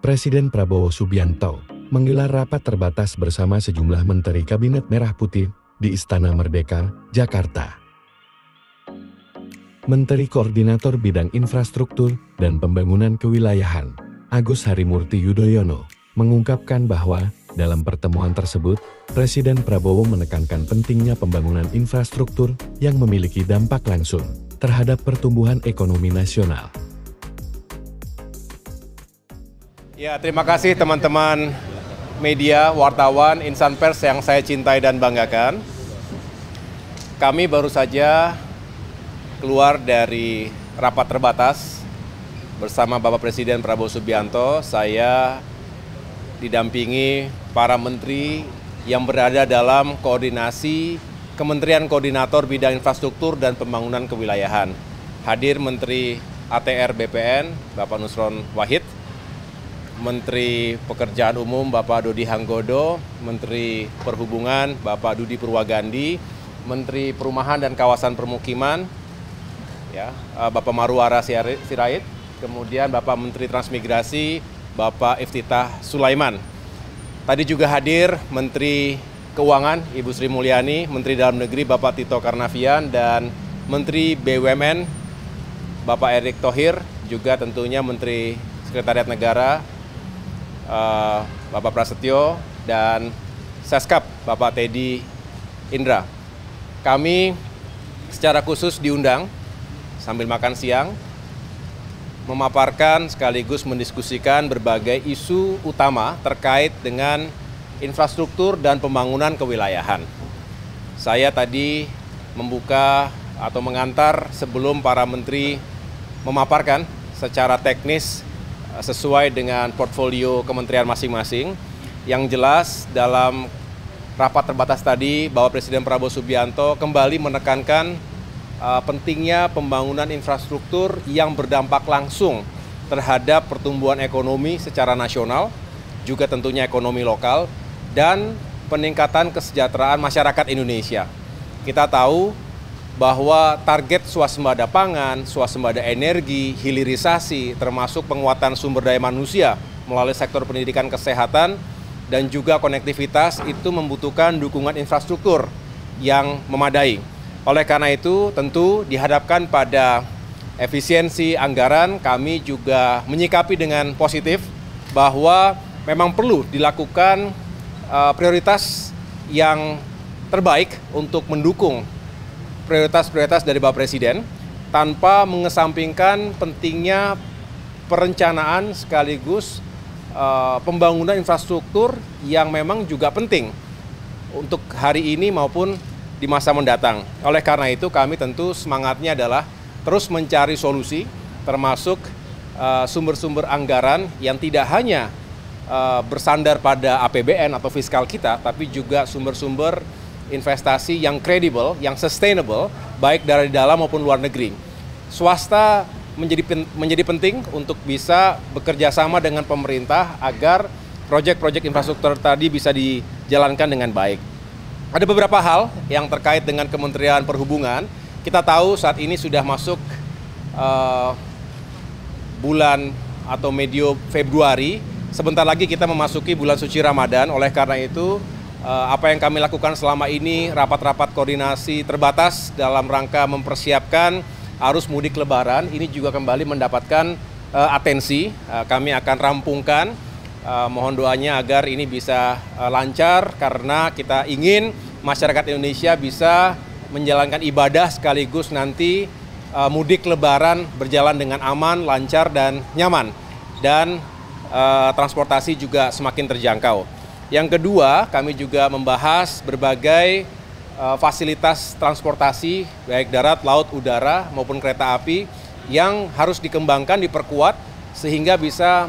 Presiden Prabowo Subianto menggelar rapat terbatas bersama sejumlah Menteri Kabinet Merah Putih di Istana Merdeka, Jakarta. Menteri Koordinator Bidang Infrastruktur dan Pembangunan Kewilayahan, Agus Harimurti Yudhoyono, mengungkapkan bahwa dalam pertemuan tersebut, Presiden Prabowo menekankan pentingnya pembangunan infrastruktur yang memiliki dampak langsung terhadap pertumbuhan ekonomi nasional. Ya, terima kasih teman-teman media, wartawan, insan pers yang saya cintai dan banggakan. Kami baru saja keluar dari rapat terbatas bersama Bapak Presiden Prabowo Subianto. Saya didampingi para menteri yang berada dalam koordinasi Kementerian Koordinator Bidang Infrastruktur dan Pembangunan Kewilayahan. Hadir Menteri ATR BPN, Bapak Nusron Wahid, Menteri Pekerjaan Umum Bapak Dodi Hanggodo, Menteri Perhubungan Bapak Dudi Purwagandi, Menteri Perumahan dan Kawasan Permukiman ya, Bapak Marwara Sirait, kemudian Bapak Menteri Transmigrasi Bapak Iftitah Sulaiman. Tadi juga hadir Menteri Keuangan Ibu Sri Mulyani, Menteri Dalam Negeri Bapak Tito Karnavian, dan Menteri BUMN Bapak Erick Thohir, juga tentunya Menteri Sekretariat Negara Bapak Prasetyo, dan Seskap Bapak Teddy Indra. Kami secara khusus diundang sambil makan siang, memaparkan sekaligus mendiskusikan berbagai isu utama terkait dengan infrastruktur dan pembangunan kewilayahan. Saya tadi membuka atau mengantar sebelum para menteri memaparkan secara teknis sesuai dengan portfolio kementerian masing-masing. Yang jelas dalam rapat terbatas tadi, Bapak Presiden Prabowo Subianto kembali menekankan pentingnya pembangunan infrastruktur yang berdampak langsung terhadap pertumbuhan ekonomi secara nasional, juga tentunya ekonomi lokal, dan peningkatan kesejahteraan masyarakat Indonesia. Kita tahu bahwa target swasembada pangan, swasembada energi, hilirisasi, termasuk penguatan sumber daya manusia melalui sektor pendidikan, kesehatan, dan juga konektivitas itu membutuhkan dukungan infrastruktur yang memadai. Oleh karena itu, tentu dihadapkan pada efisiensi anggaran, kami juga menyikapi dengan positif bahwa memang perlu dilakukan prioritas yang terbaik untuk mendukung prioritas-prioritas dari Bapak Presiden tanpa mengesampingkan pentingnya perencanaan sekaligus pembangunan infrastruktur yang memang juga penting untuk hari ini maupun di masa mendatang. Oleh karena itu kami tentu semangatnya adalah terus mencari solusi termasuk sumber-sumber anggaran yang tidak hanya bersandar pada APBN atau fiskal kita, tapi juga sumber-sumber investasi yang kredibel, yang sustainable, baik dari dalam maupun luar negeri. Swasta menjadi penting untuk bisa bekerja sama dengan pemerintah agar proyek-proyek infrastruktur tadi bisa dijalankan dengan baik. Ada beberapa hal yang terkait dengan Kementerian Perhubungan. Kita tahu saat ini sudah masuk bulan atau medio Februari. Sebentar lagi kita memasuki bulan suci Ramadan. Oleh karena itu, apa yang kami lakukan selama ini, rapat-rapat koordinasi terbatas dalam rangka mempersiapkan arus mudik Lebaran, ini juga kembali mendapatkan atensi. Kami akan rampungkan, mohon doanya agar ini bisa lancar, karena kita ingin masyarakat Indonesia bisa menjalankan ibadah sekaligus nanti mudik Lebaran berjalan dengan aman, lancar, dan nyaman. Dan transportasi juga semakin terjangkau. Yang kedua, kami juga membahas berbagai fasilitas transportasi, baik darat, laut, udara, maupun kereta api, yang harus dikembangkan, diperkuat, sehingga bisa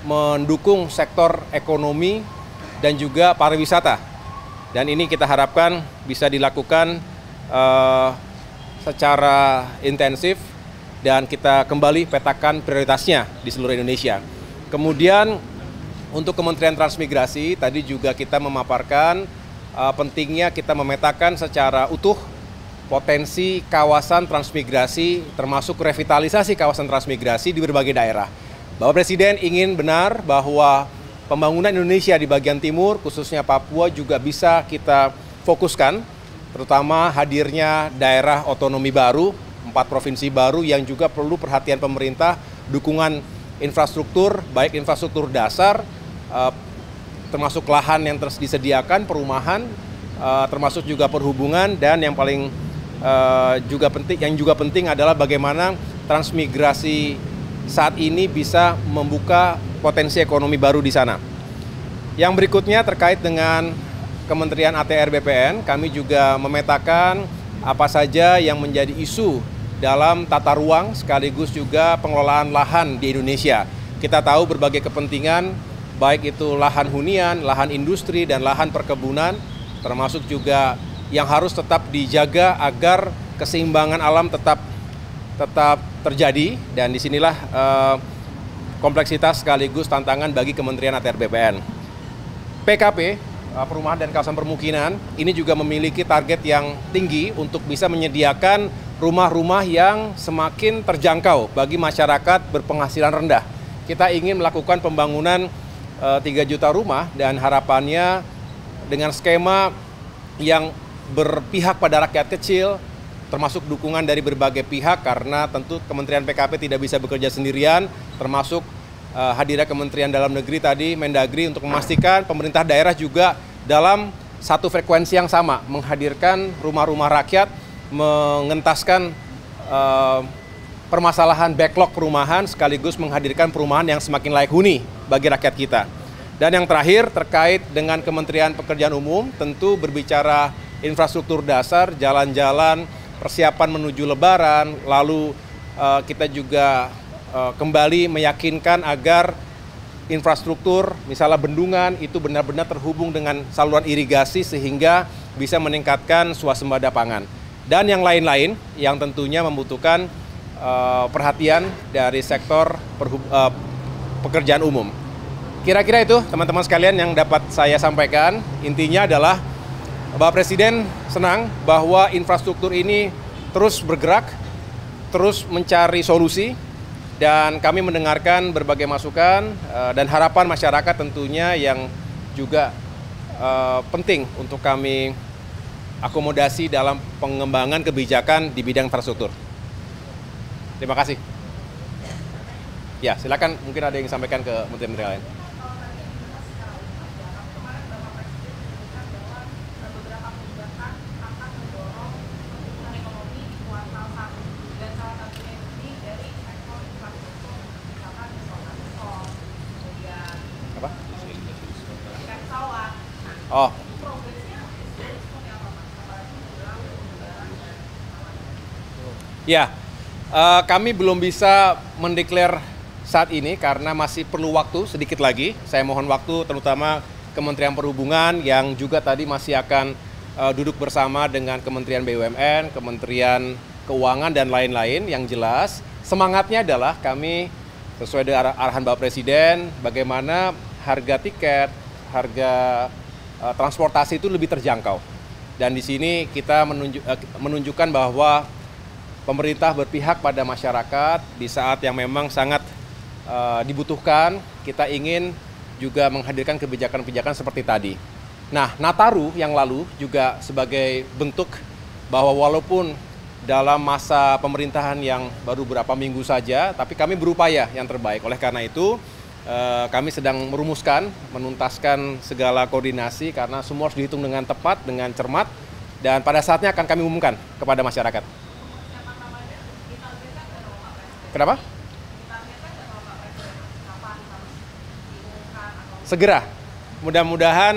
mendukung sektor ekonomi dan juga pariwisata. Dan ini kita harapkan bisa dilakukan secara intensif, dan kita kembali petakan prioritasnya di seluruh Indonesia. Kemudian, untuk Kementerian Transmigrasi, tadi juga kita memaparkan pentingnya kita memetakan secara utuh potensi kawasan transmigrasi, termasuk revitalisasi kawasan transmigrasi di berbagai daerah. Bapak Presiden ingin benar bahwa pembangunan Indonesia di bagian timur, khususnya Papua juga bisa kita fokuskan, terutama hadirnya daerah otonomi baru, 4 provinsi baru yang juga perlu perhatian pemerintah, dukungan infrastruktur, baik infrastruktur dasar, termasuk lahan yang disediakan, perumahan, termasuk juga perhubungan, dan yang paling juga penting adalah bagaimana transmigrasi saat ini bisa membuka potensi ekonomi baru di sana. Yang berikutnya terkait dengan Kementerian ATR BPN, kami juga memetakan apa saja yang menjadi isu dalam tata ruang sekaligus juga pengelolaan lahan di Indonesia. Kita tahu berbagai kepentingan, baik itu lahan hunian, lahan industri, dan lahan perkebunan, termasuk juga yang harus tetap dijaga agar keseimbangan alam tetap terjadi, dan disinilah kompleksitas sekaligus tantangan bagi Kementerian ATR BPN. PKP, Perumahan dan Kawasan Permukiman, ini juga memiliki target yang tinggi untuk bisa menyediakan rumah-rumah yang semakin terjangkau bagi masyarakat berpenghasilan rendah. Kita ingin melakukan pembangunan 3 juta rumah dan harapannya dengan skema yang berpihak pada rakyat kecil, termasuk dukungan dari berbagai pihak, karena tentu Kementerian PKP tidak bisa bekerja sendirian, termasuk hadirnya Kementerian Dalam Negeri tadi, Mendagri, untuk memastikan pemerintah daerah juga dalam satu frekuensi yang sama, menghadirkan rumah-rumah rakyat, mengentaskan permasalahan backlog perumahan, sekaligus menghadirkan perumahan yang semakin layak huni bagi rakyat kita. Dan yang terakhir terkait dengan Kementerian Pekerjaan Umum, tentu berbicara infrastruktur dasar, jalan-jalan, persiapan menuju Lebaran, lalu kita juga kembali meyakinkan agar infrastruktur, misalnya bendungan, itu benar-benar terhubung dengan saluran irigasi sehingga bisa meningkatkan swasembada pangan. Dan yang lain-lain yang tentunya membutuhkan perhatian dari sektor pekerjaan umum. Kira-kira itu teman-teman sekalian yang dapat saya sampaikan. Intinya adalah Bapak Presiden senang bahwa infrastruktur ini terus bergerak, terus mencari solusi, dan kami mendengarkan berbagai masukan dan harapan masyarakat tentunya yang juga penting untuk kami akomodasi dalam pengembangan kebijakan di bidang infrastruktur. Terima kasih. Ya, silakan, mungkin ada yang disampaikan ke menteri-menteri lain. Oh. Ya, kami belum bisa mendeklar saat ini karena masih perlu waktu sedikit lagi. Saya mohon waktu terutama Kementerian Perhubungan yang juga tadi masih akan duduk bersama dengan Kementerian BUMN, Kementerian Keuangan, dan lain-lain. Yang jelas semangatnya adalah kami sesuai dengan arahan Bapak Presiden, bagaimana harga tiket, harga transportasi itu lebih terjangkau. Dan di sini kita menunjukkan bahwa pemerintah berpihak pada masyarakat di saat yang memang sangat dibutuhkan. Kita ingin juga menghadirkan kebijakan-kebijakan seperti tadi. Nah, Nataru yang lalu juga sebagai bentuk bahwa walaupun dalam masa pemerintahan yang baru beberapa minggu saja, tapi kami berupaya yang terbaik. Oleh karena itu, kami sedang merumuskan, menuntaskan segala koordinasi karena semua harus dihitung dengan tepat, dengan cermat, dan pada saatnya akan kami umumkan kepada masyarakat. Kenapa? Segera. Mudah-mudahan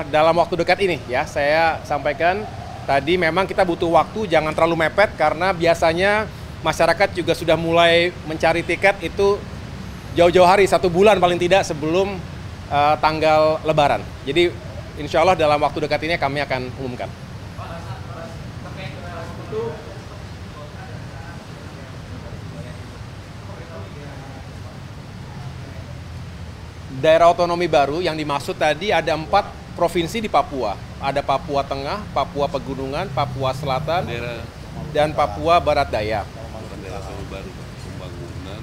dalam waktu dekat ini ya, saya sampaikan tadi memang kita butuh waktu, jangan terlalu mepet karena biasanya masyarakat juga sudah mulai mencari tiket itu jauh-jauh hari, 1 bulan paling tidak sebelum tanggal Lebaran. Jadi insya Allah dalam waktu dekat ini kami akan umumkan. Daerah otonomi baru yang dimaksud tadi ada 4 provinsi di Papua. Ada Papua Tengah, Papua Pegunungan, Papua Selatan, dan Papua Barat Daya. Daerah baru pembangunan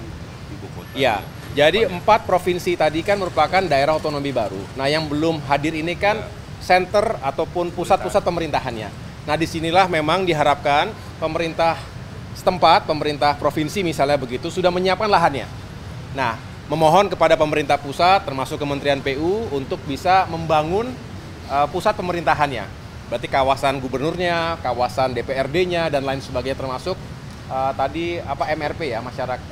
ibu kota. Ya, jadi 4 provinsi tadi kan merupakan daerah otonomi baru. Nah, yang belum hadir ini kan center ataupun pusat-pusat pemerintahannya. Nah, disinilah memang diharapkan pemerintah setempat, pemerintah provinsi misalnya begitu, sudah menyiapkan lahannya. Nah, memohon kepada pemerintah pusat, termasuk Kementerian PU, untuk bisa membangun pusat pemerintahannya. Berarti kawasan gubernurnya, kawasan DPRD-nya, dan lain sebagainya, termasuk tadi MRP ya, masyarakat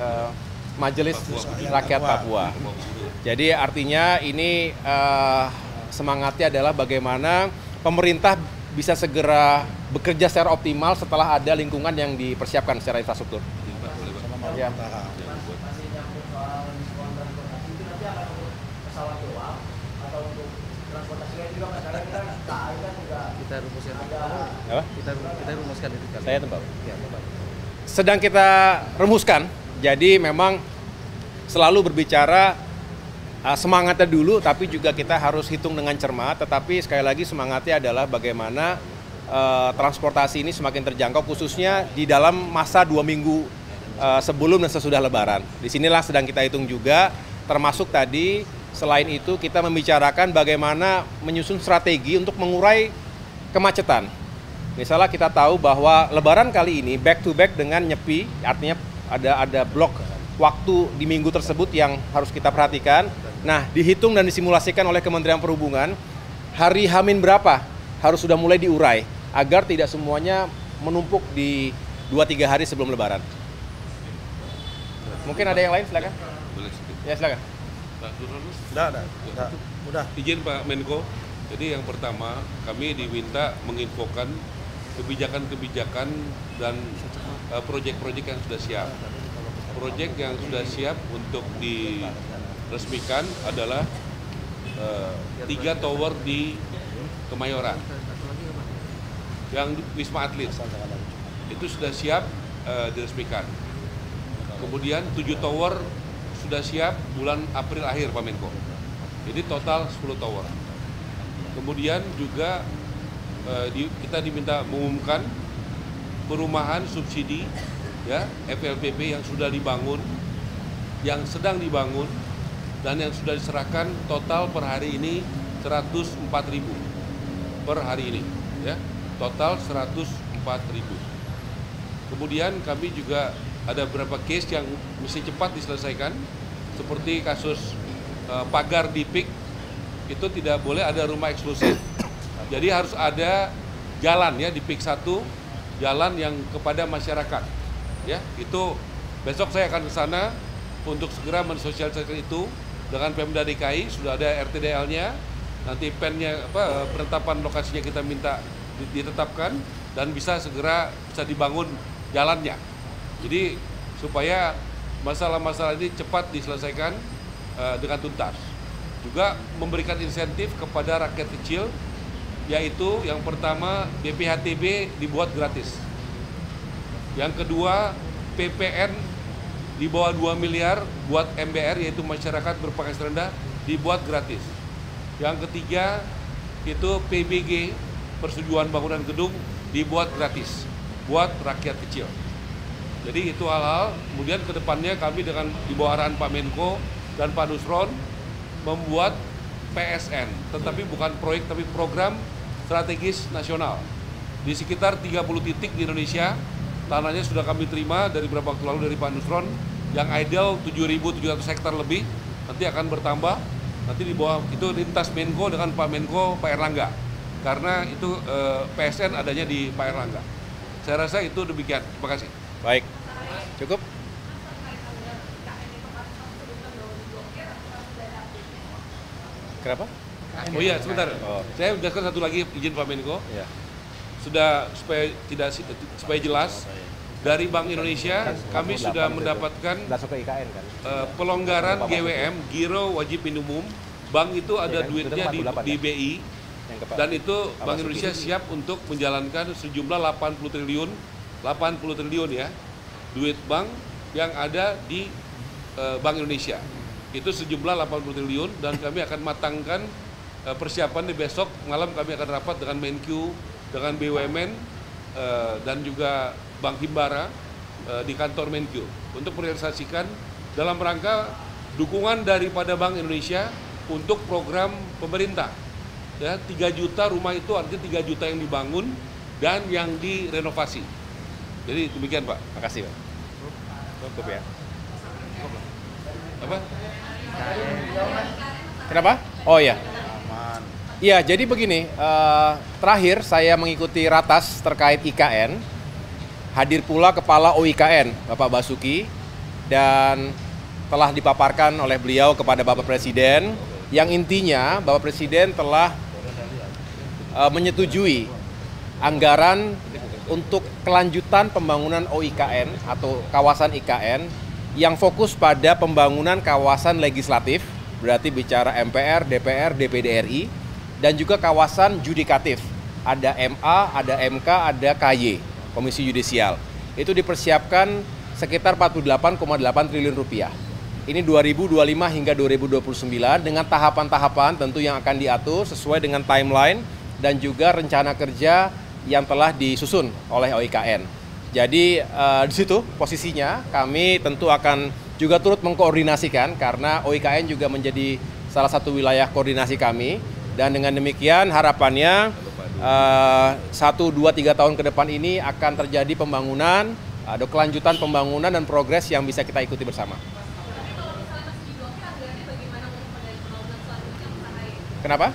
Majelis Rakyat Papua. Jadi artinya ini semangatnya adalah bagaimana pemerintah bisa segera bekerja secara optimal setelah ada lingkungan yang dipersiapkan secara infrastruktur. Ya. Kita rumuskan. Apa? Kita rumuskan itu kan. Saya tempat. Ya, Bapak. Sedang kita rumuskan. Jadi memang selalu berbicara semangatnya dulu, tapi juga kita harus hitung dengan cermat. Tetapi sekali lagi semangatnya adalah bagaimana transportasi ini semakin terjangkau, khususnya di dalam masa 2 minggu sebelum dan sesudah Lebaran. Disinilah sedang kita hitung juga, termasuk tadi selain itu kita membicarakan bagaimana menyusun strategi untuk mengurai kemacetan. Misalnya kita tahu bahwa Lebaran kali ini back to back dengan Nyepi, artinya ada blok waktu di minggu tersebut yang harus kita perhatikan. Nah, dihitung dan disimulasikan oleh Kementerian Perhubungan, hari H-min berapa harus sudah mulai diurai agar tidak semuanya menumpuk di 2-3 hari sebelum Lebaran. Mungkin ada yang lain, silakan. Boleh sedikit. Ya, silakan. Pak Nurhanus? Udah. Izin Pak Menko. Jadi yang pertama, kami diminta menginfokan kebijakan-kebijakan dan proyek-proyek yang sudah siap. Proyek yang sudah siap untuk diresmikan adalah 3 tower di Kemayoran, yang Wisma Atlet itu sudah siap diresmikan. Kemudian 7 tower sudah siap bulan April akhir, Pak Menko. Jadi total 10 tower. Kemudian juga kita diminta mengumumkan perumahan subsidi ya FLPP yang sudah dibangun, yang sedang dibangun, dan yang sudah diserahkan total per hari ini 104.000 per hari ini ya, total 104.000. Kemudian kami juga ada beberapa case yang mesti cepat diselesaikan, seperti kasus pagar di PIK, itu tidak boleh ada rumah eksklusif. Jadi harus ada jalan ya di PIK 1, jalan yang kepada masyarakat. Ya, itu besok saya akan ke sana untuk segera mensosialisasikan itu dengan Pemda DKI, sudah ada RTDL-nya. Nanti pennya penetapan lokasinya kita minta ditetapkan dan bisa segera dibangun jalannya. Jadi supaya masalah-masalah ini cepat diselesaikan dengan tuntas. Juga memberikan insentif kepada rakyat kecil, yaitu yang pertama BPHTB dibuat gratis. Yang kedua PPN di bawah 2 miliar buat MBR, yaitu masyarakat berpenghasilan rendah, dibuat gratis. Yang ketiga itu PBG, persetujuan bangunan gedung, dibuat gratis buat rakyat kecil. Jadi itu hal-hal. Kemudian ke depannya kami dengan di bawah arahan Pak Menko dan Pak Nusron membuat PSN, tetapi bukan proyek tapi program strategis nasional. Di sekitar 30 titik di Indonesia, tanahnya sudah kami terima dari beberapa waktu lalu dari Pak Nusron, yang ideal 7.700 hektar lebih, nanti akan bertambah. Nanti di bawah itu lintas Menko dengan Pak Menko, Pak Erlangga. Karena itu PSN adanya di Pak Erlangga. Saya rasa itu demikian. Terima kasih. Baik, cukup. Kenapa? Oh iya, sebentar. Oh. Saya menjelaskan satu lagi, izin Pak Menko. Ya. Sudah supaya jelas, dari Bank Indonesia kami sudah mendapatkan Masuk ke IKN kan? pelonggaran GWM, Giro Wajib Minimum. Bank itu ada Iya kan? duitnya Itu 48 di BI, Yang ke Pak. dan itu Pak Bank Basuki. Indonesia siap untuk menjalankan sejumlah 80 triliun ya, duit bank yang ada di Bank Indonesia. Itu sejumlah 80 triliun, dan kami akan matangkan persiapan di besok malam. Kami akan rapat dengan Menkyu, dengan BUMN, dan juga Bank Himbara di kantor Menkyu untuk merealisasikan dalam rangka dukungan daripada Bank Indonesia untuk program pemerintah. Ya, 3 juta rumah itu artinya 3 juta yang dibangun dan yang direnovasi. Jadi demikian Pak. Makasih Pak. Cukup ya. Apa? Kenapa? Oh ya. Aman. Iya, jadi begini, terakhir saya mengikuti ratas terkait IKN, hadir pula Kepala OIKN, Bapak Basuki, dan telah dipaparkan oleh beliau kepada Bapak Presiden, yang intinya Bapak Presiden telah menyetujui anggaran untuk kelanjutan pembangunan OIKN atau kawasan IKN yang fokus pada pembangunan kawasan legislatif, berarti bicara MPR, DPR, DPD RI, dan juga kawasan judikatif. Ada MA, ada MK, ada KY, Komisi Yudisial. Itu dipersiapkan sekitar 48,8 triliun rupiah. Ini 2025 hingga 2029 dengan tahapan-tahapan tentu yang akan diatur sesuai dengan timeline dan juga rencana kerja yang telah disusun oleh OIKN. Jadi di situ posisinya kami tentu akan juga turut mengkoordinasikan karena OIKN juga menjadi salah satu wilayah koordinasi kami. Dan dengan demikian harapannya 1, 2, 3 tahun ke depan ini akan terjadi pembangunan, ada kelanjutan pembangunan dan progres yang bisa kita ikuti bersama. Kenapa?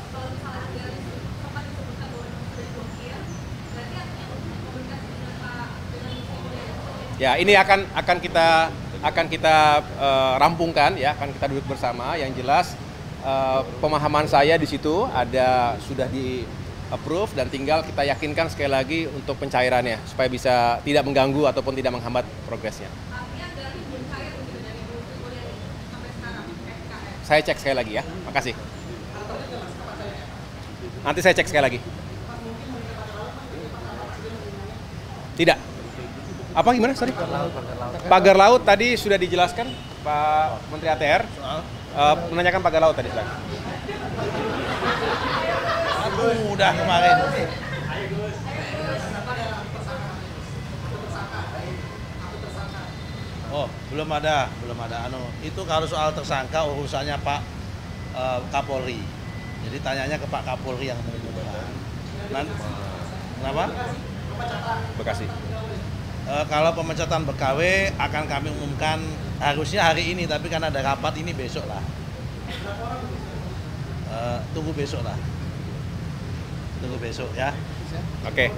Ya, ini akan kita rampungkan ya, akan kita duduk bersama. Yang jelas pemahaman saya di situ sudah di approve dan tinggal kita yakinkan sekali lagi untuk pencairannya supaya bisa tidak mengganggu ataupun tidak menghambat progresnya. Saya cek sekali lagi ya. Makasih. Nanti saya cek sekali lagi. Tidak. Apa gimana? Sorry. Pagar laut tadi sudah dijelaskan Pak Menteri ATR. Menanyakan pagar laut tadi. Udah kemarin. Oh, belum ada. Itu kalau soal tersangka urusannya Pak Kapolri. Jadi tanyanya ke Pak Kapolri yang mengumumkan. Kenapa? Bekasi. Kalau pemecatan BKW akan kami umumkan harusnya hari ini, tapi kan ada rapat ini besok lah. Tunggu besok lah. Tunggu besok ya. Oke.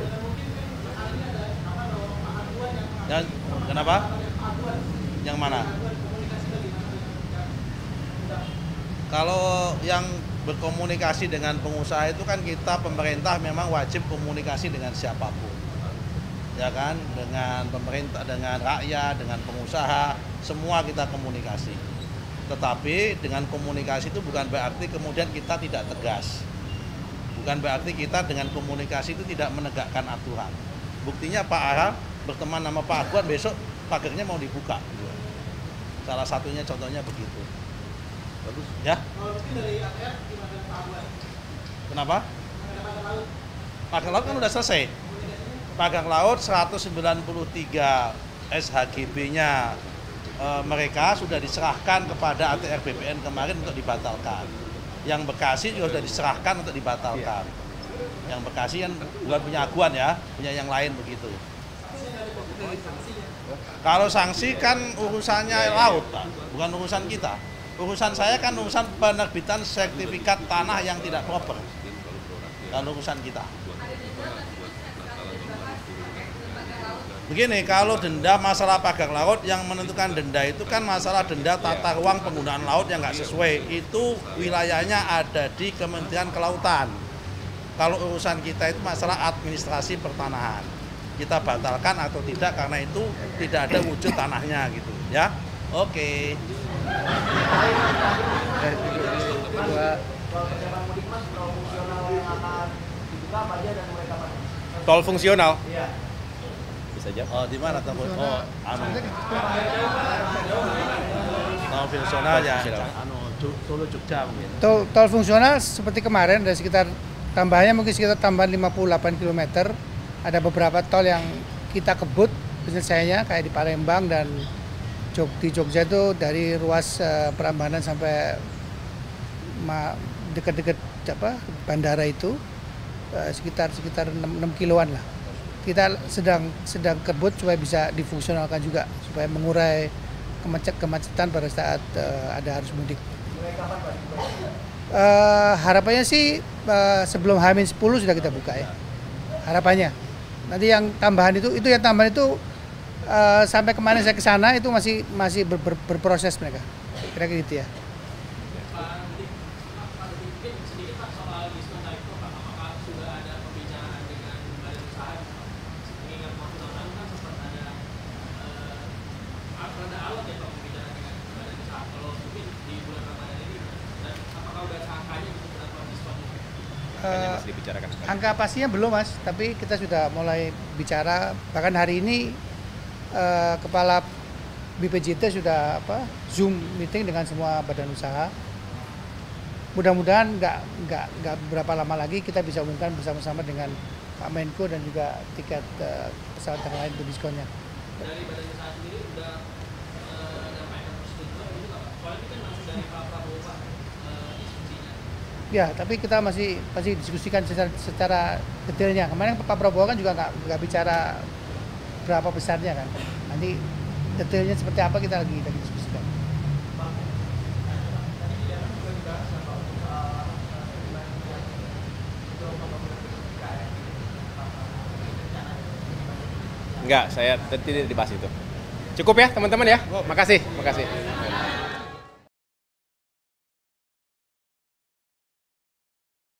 Dan kenapa? Yang mana? Kalau yang berkomunikasi dengan pengusaha itu kan kita pemerintah memang wajib komunikasi dengan siapapun. Ya kan, dengan pemerintah, dengan rakyat, dengan pengusaha, semua kita komunikasi. Tetapi dengan komunikasi itu bukan berarti kemudian kita tidak tegas. Bukan berarti kita dengan komunikasi itu tidak menegakkan aturan. Buktinya Pak Ara berteman sama Pak Aguan, besok pagernya mau dibuka. Salah satunya contohnya begitu. Bagus. Ya. Kenapa? Pagar laut kan udah selesai. Pagar laut 193 SHGB-nya mereka sudah diserahkan kepada ATR BPN kemarin untuk dibatalkan. Yang Bekasi juga sudah diserahkan untuk dibatalkan. Yang Bekasi kan bukan punya Aguan ya, punya yang lain begitu. Kalau sanksi kan urusannya laut, Pak, bukan urusan kita. Urusan saya kan urusan penerbitan sertifikat tanah yang tidak proper. Kalau urusan kita. Begini, kalau denda masalah pagar laut yang menentukan denda itu kan masalah denda tata ruang penggunaan laut yang nggak sesuai. Itu wilayahnya ada di Kementerian Kelautan. Kalau urusan kita itu masalah administrasi pertanahan. Kita batalkan atau tidak karena itu tidak ada wujud tanahnya gitu ya. Oke. Tol fungsional. Bisa jawab. Oh, di mana tol? Oh, tol fungsional ya. Solo Jogja mungkin. Tol fungsional seperti kemarin ada sekitar tambahannya mungkin sekitar tambahan 58 km. Ada beberapa tol yang kita kebut penyelesaiannya kayak di Palembang dan Di Jogja itu dari ruas Prambanan sampai dekat-dekat bandara itu sekitar 6 kiloan lah. Kita sedang kebut supaya bisa difungsionalkan juga supaya mengurai kemacetan pada saat ada arus mudik. Harapannya sih sebelum H-10 sudah kita buka ya. Harapannya. Nanti yang tambahan itu sampai kemarin saya ke sana itu masih berproses mereka. Kira-kira gitu ya. Masih dibicarakan. Angka pastinya belum Mas, tapi kita sudah mulai bicara. Bahkan hari ini Kepala BPJT sudah Zoom meeting dengan semua badan usaha. Mudah-mudahan nggak berapa lama lagi kita bisa umumkan bersama-sama dengan Pak Menko dan juga tiket pesawat yang lain untuk diskonnya. Dari badan usaha sendiri sudah menyampaikan persetujuan itu nggak Pak? Soalnya kan langsung dari Pak Prabowo Pak diskusinya. Ya, tapi kita masih diskusikan secara detailnya. Kemarin Pak Prabowo kan juga nggak bicara berapa besarnya kan. Nanti detailnya seperti apa kita lagi diskusikan. Enggak, saya tidak dibahas itu. Cukup ya teman-teman ya. Makasih.